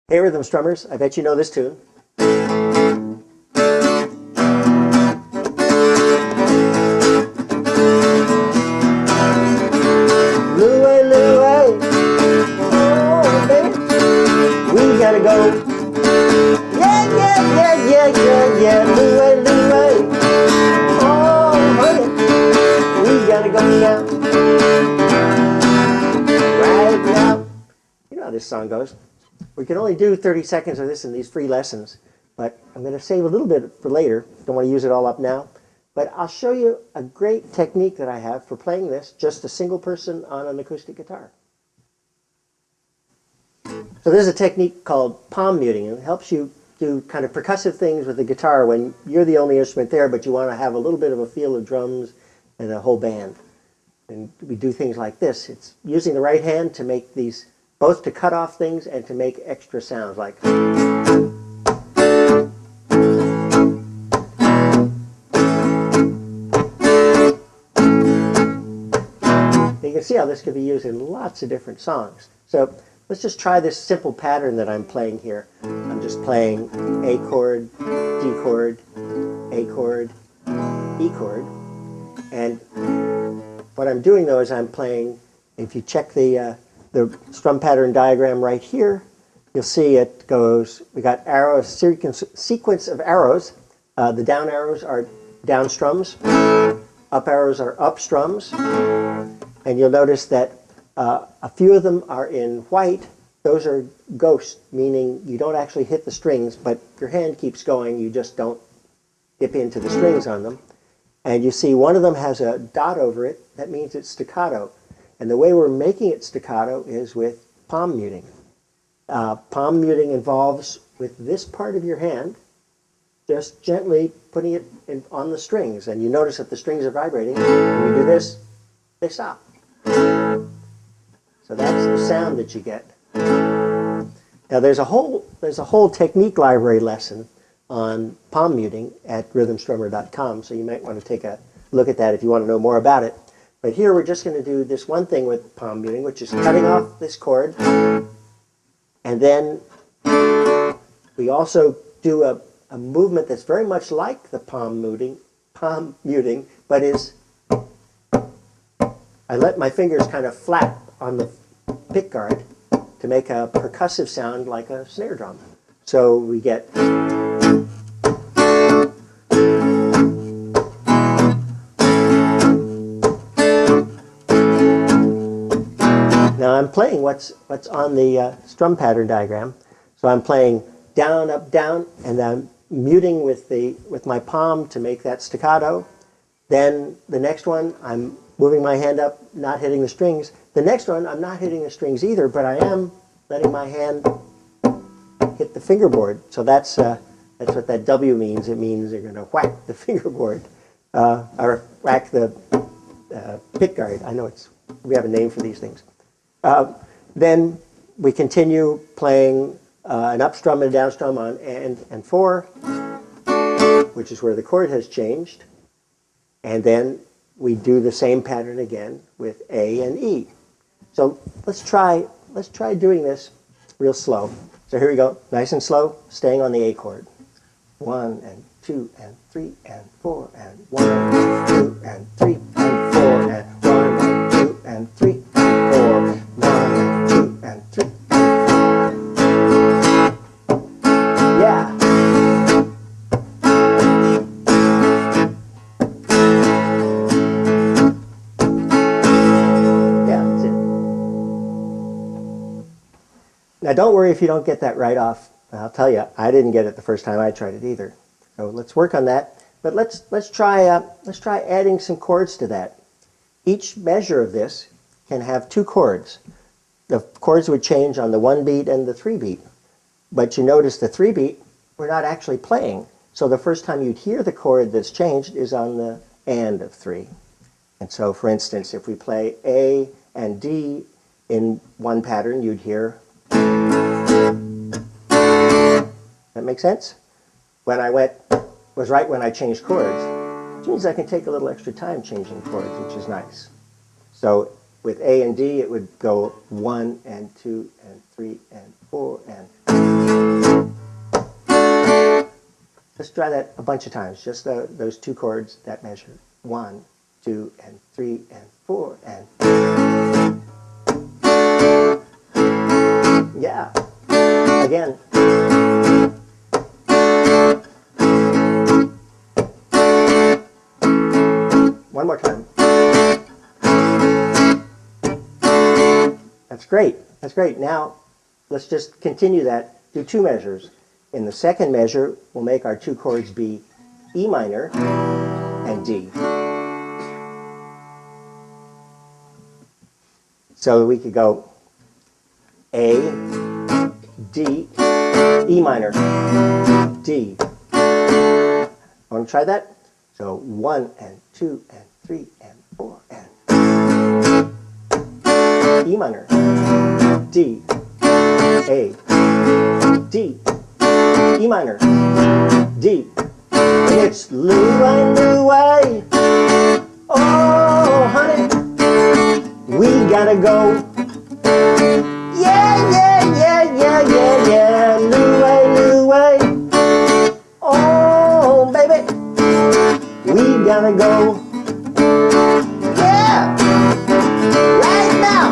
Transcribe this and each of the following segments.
Hey rhythm strummers, I bet you know this tune. Louie, Louie, oh baby, we gotta go. Yeah, yeah, yeah, yeah, yeah, yeah, Louie, Louie, oh honey, we gotta go now, right now. You know how this song goes. We can only do 30 seconds of this in these free lessons, but I'm going to save a little bit for later. Don't want to use it all up now. But I'll show you a great technique that I have for playing this, just a single person on an acoustic guitar. So there's a technique called palm muting, and it helps you do kind of percussive things with the guitar when you're the only instrument there, but you want to have a little bit of a feel of drums and a whole band. And we do things like this. It's using the right hand to make these, both to cut off things and to make extra sounds like. You can see how this could be used in lots of different songs. So let's just try this simple pattern that I'm playing here. I'm just playing A chord, D chord, A chord, E chord. And what I'm doing though is I'm playing, if you check the strum pattern diagram right here, you'll see it goes, we got arrows, sequence of arrows. The down arrows are down strums, up arrows are up strums, and you'll notice that a few of them are in white. Those are ghost, meaning you don't actually hit the strings, but your hand keeps going, you just don't dip into the strings on them. And you see one of them has a dot over it, that means it's staccato. And the way we're making it staccato is with palm muting. Palm muting involves, with this part of your hand, just gently putting it on the strings. And you notice that the strings are vibrating. When you do this, they stop. So that's the sound that you get. Now there's a whole technique library lesson on palm muting at rhythmstrummer.com, so you might want to take a look at that if you want to know more about it. But here we're just going to do this one thing with palm muting, which is cutting off this chord. And then we also do a movement that's very much like the palm muting, but is, I let my fingers kind of flap on the pick guard to make a percussive sound like a snare drum. So we get... Now I'm playing what's on the strum pattern diagram. So I'm playing down, up, down, and I'm muting with my palm to make that staccato. Then the next one, I'm moving my hand up, not hitting the strings. The next one, I'm not hitting the strings either, but I am letting my hand hit the fingerboard. So that's what that W means. It means you're going to whack the fingerboard or whack the pick guard. I know we have a name for these things. Then we continue playing an up strum and a down strum on and 4, which is where the chord has changed. And then we do the same pattern again with A and E. So let's try doing this real slow. So here we go, nice and slow, staying on the A chord. 1 and 2 and 3 and 4 and 1 and 2 and 3 and 4 and 1 and 2 and 3 and 4, 1 and 2 and 3. Yeah. Yeah, that's it. Now don't worry if you don't get that right off. I'll tell you, I didn't get it the first time I tried it either. So let's work on that. But let's try adding some chords to that. Each measure of this can have 2 chords. The chords would change on the 1 beat and the 3 beat. But you notice the 3 beat, we're not actually playing. So the first time you'd hear the chord that's changed is on the and of 3. And so for instance, if we play A and D in one pattern, you'd hear. That make sense? When I was right when I changed chords, which means I can take a little extra time changing chords, which is nice. So with A and D, it would go 1 and 2 and 3 and 4 and... Let's try that a bunch of times, just those two chords, that measure. 1, 2, and 3, and 4, and... Yeah. Again. One more time. That's great. That's great. Now, let's just continue that. Do two measures. In the second measure, we'll make our two chords be E minor and D. So we could go A, D, E minor, D. Want to try that? So 1 and 2 and 3 and 4 and E minor, D, A, D, E minor, D. And it's Louie, Louie. Oh, honey, we gotta go. Yeah, yeah, yeah, yeah, yeah, yeah. Louie, Louie. Oh, baby, we gotta go. Yeah, right now.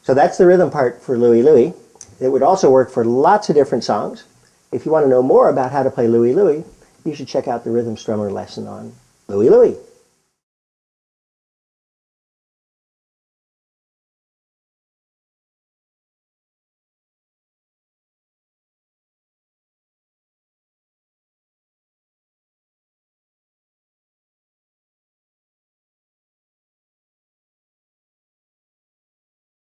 So that's the rhythm part for Louie, Louie. It would also work for lots of different songs. If you want to know more about how to play Louie, Louie, you should check out the Rhythm Strummer lesson on Louie, Louie.